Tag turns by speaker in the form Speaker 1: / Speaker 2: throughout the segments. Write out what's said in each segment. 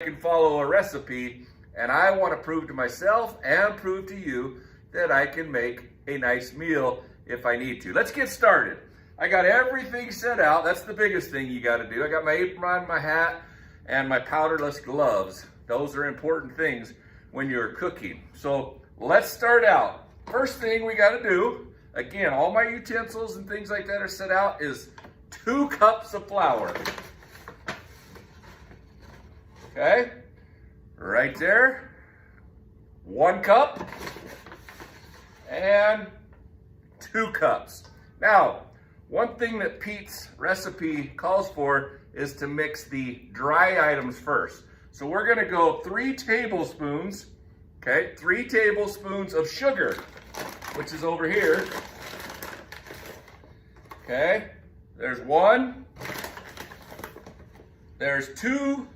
Speaker 1: can follow a recipe, and I want to prove to myself and prove to you that I can make a nice meal if I need to. Let's get started. I got everything set out. That's the biggest thing you got to do. I got my apron, my hat, and my powderless gloves. Those are important things when you're cooking. So let's start out. First thing we got to do, again, all my utensils and things like that are set out, is 2 cups of flour. Okay, right there. 1 cup and 2 cups. Now, one thing that Pete's recipe calls for is to mix the dry items first. So we're gonna go 3 tablespoons, okay, 3 tablespoons of sugar, which is over here. Okay, there's 1, there's 2,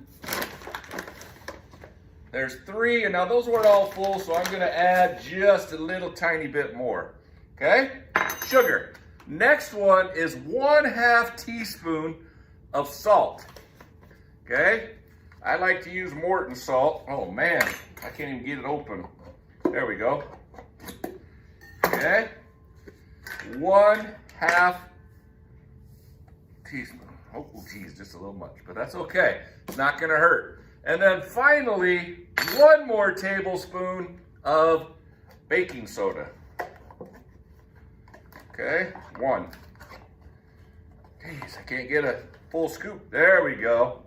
Speaker 1: there's 3, and now those weren't all full, so I'm gonna add just a little tiny bit more, okay? Sugar. Next one is 1/2 teaspoon of salt, okay? I like to use Morton salt. Oh man, I can't even get it open. There we go. Okay, 1/2 teaspoon. Oh geez, just a little much, but that's okay. It's not gonna hurt. And then finally, 1 more tablespoon of baking soda. Okay, 1. Geez, I can't get a full scoop. There we go.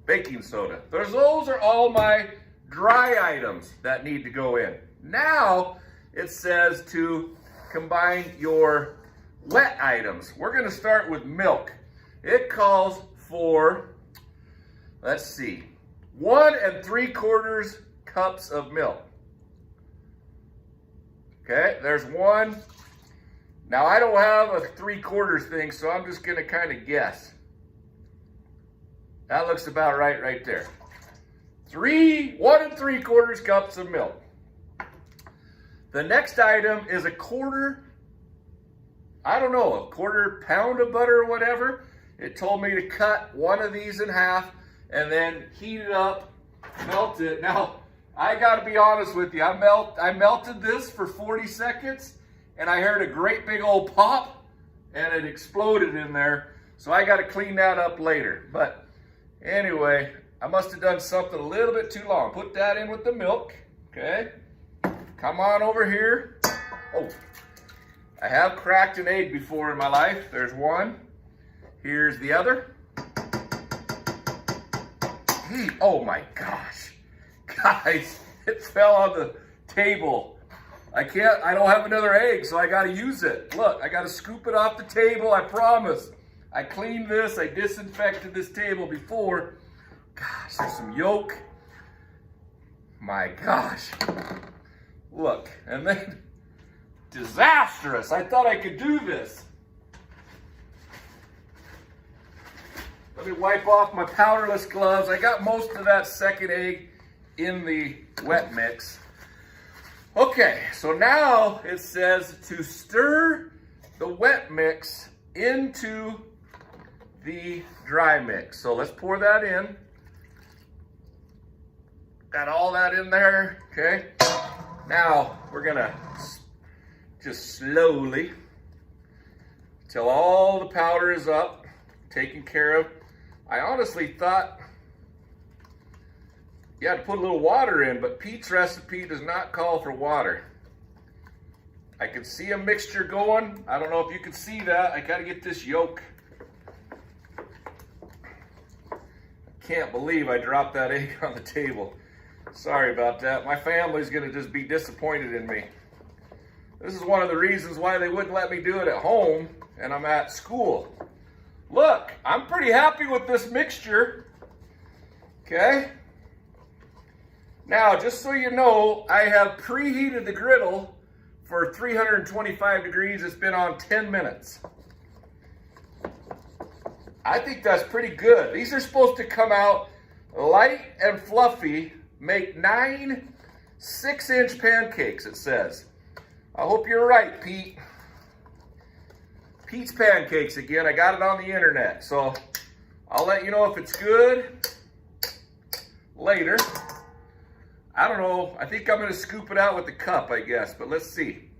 Speaker 1: Baking soda. Those are all my dry items that need to go in. Now, it says to combine your wet items. We're gonna start with milk. It calls for, let's see, 1 3/4 cups of milk. Okay, there's 1. Now I don't have a 3/4 thing, so I'm just gonna kind of guess. That looks about right there. 1 3/4 cups of milk. The next item is a 1/4 pound of butter or whatever. It told me to cut 1 of these in half and then heat it up, melt it. Now, I gotta be honest with you, I melted this for 40 seconds and I heard a great big old pop and it exploded in there. So I gotta clean that up later. But anyway, I must have done something a little bit too long. Put that in with the milk, okay? Come on over here. Oh, I have cracked an egg before in my life. There's 1. Here's the other. Oh my gosh. Guys, it fell on the table. I don't have another egg, so I gotta use it. Look, I gotta scoop it off the table, I promise. I cleaned this, I disinfected this table before. Gosh, there's some yolk. My gosh. Look, and then, disastrous. I thought I could do this. Let me wipe off my powderless gloves. I got most of that second egg in the wet mix. Okay, so now it says to stir the wet mix into the dry mix. So let's pour that in. Got all that in there, okay? Now we're gonna just slowly, till all the powder is up, taken care of. I honestly thought you had to put a little water in, but Pete's recipe does not call for water. I can see a mixture going. I don't know if you can see that. I gotta get this yolk. I can't believe I dropped that egg on the table. Sorry about that. My family's gonna just be disappointed in me. This is one of the reasons why they wouldn't let me do it at home and I'm at school. Look, I'm pretty happy with this mixture, okay? Now, just so you know, I have preheated the griddle for 325 degrees. It's been on 10 minutes. I think that's pretty good. These are supposed to come out light and fluffy, make 9 6-inch pancakes, it says. I hope you're right, Pete. Pete's Pancakes again. I got it on the internet, so I'll let you know if it's good. later. I don't know. I think I'm going to scoop it out with the cup, I guess. But let's see.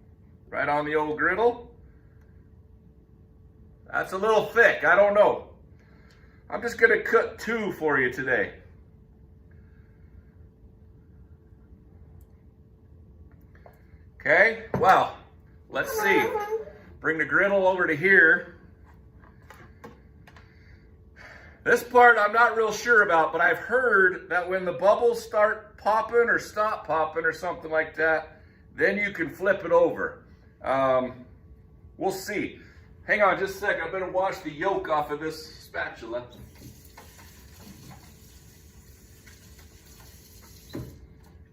Speaker 1: Right on the old griddle. That's a little thick. I don't know. I'm just going to cut 2 for you today. Okay, well, let's see. Bring the griddle over to here. This part I'm not real sure about, but I've heard that when the bubbles start popping or stop popping or something like that, then you can flip it over. We'll see. Hang on just a second. I better wash the yolk off of this spatula.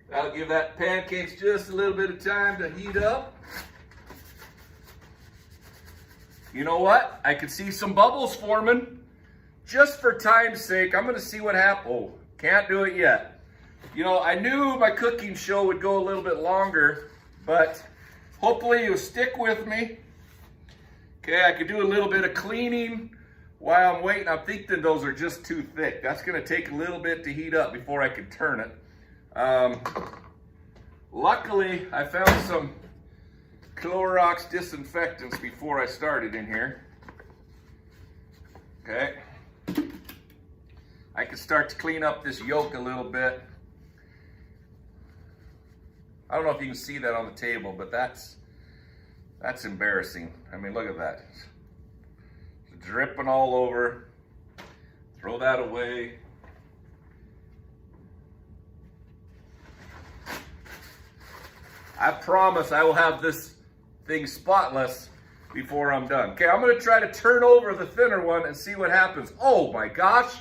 Speaker 1: That'll give that pancakes just a little bit of time to heat up. You know what? I can see some bubbles forming. Just for time's sake, I'm going to see what happens. Oh, can't do it yet. You know, I knew my cooking show would go a little bit longer, but hopefully you'll stick with me. Okay, I could do a little bit of cleaning while I'm waiting. I'm thinking those are just too thick. That's going to take a little bit to heat up before I can turn it. Luckily, I found some Clorox disinfectants before I started in here. Okay. I can start to clean up this yolk a little bit. I don't know if you can see that on the table, but that's embarrassing. I mean, look at that. It's dripping all over. Throw that away. I promise I will have this thing spotless before I'm done. Okay, I'm going to try to turn over the thinner one and see what happens. Oh my gosh.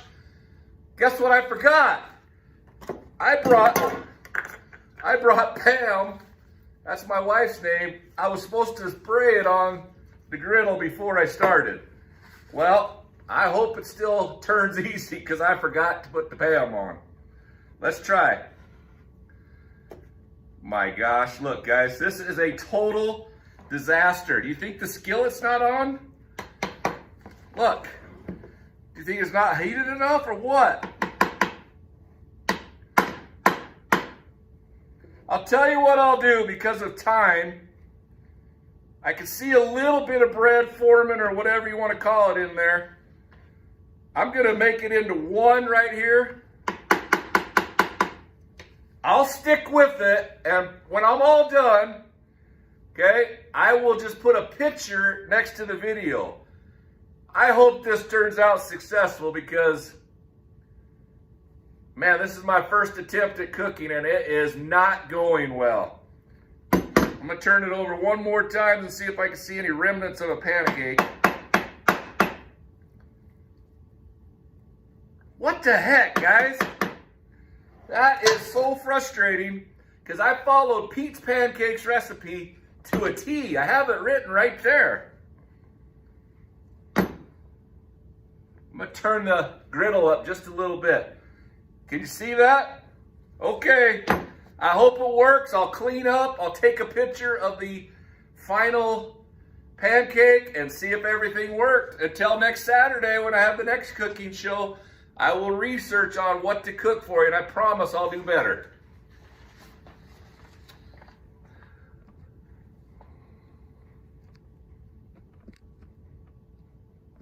Speaker 1: Guess what I forgot? I brought Pam. That's my wife's name. I was supposed to spray it on the griddle before I started. Well, I hope it still turns easy because I forgot to put the Pam on. Let's try. My gosh, look guys, this is a total disaster. Do you think the skillet's not on? Look. Do you think it's not heated enough or what? I'll tell you what I'll do because of time. I can see a little bit of bread forming or whatever you want to call it in there. I'm going to make it into one right here. I'll stick with it, and when I'm all done, okay, I will just put a picture next to the video. I hope this turns out successful because, man, this is my first attempt at cooking and it is not going well. I'm going to turn it over one more time and see if I can see any remnants of a pancake. What the heck, guys? That is so frustrating because I followed Pete's Pancakes recipe to a T. I have it written right there. I'm going to turn the griddle up just a little bit. Can you see that? Okay. I hope it works. I'll clean up. I'll take a picture of the final pancake and see if everything worked. Until next Saturday when I have the next cooking show, I will research on what to cook for you, and I promise I'll do better.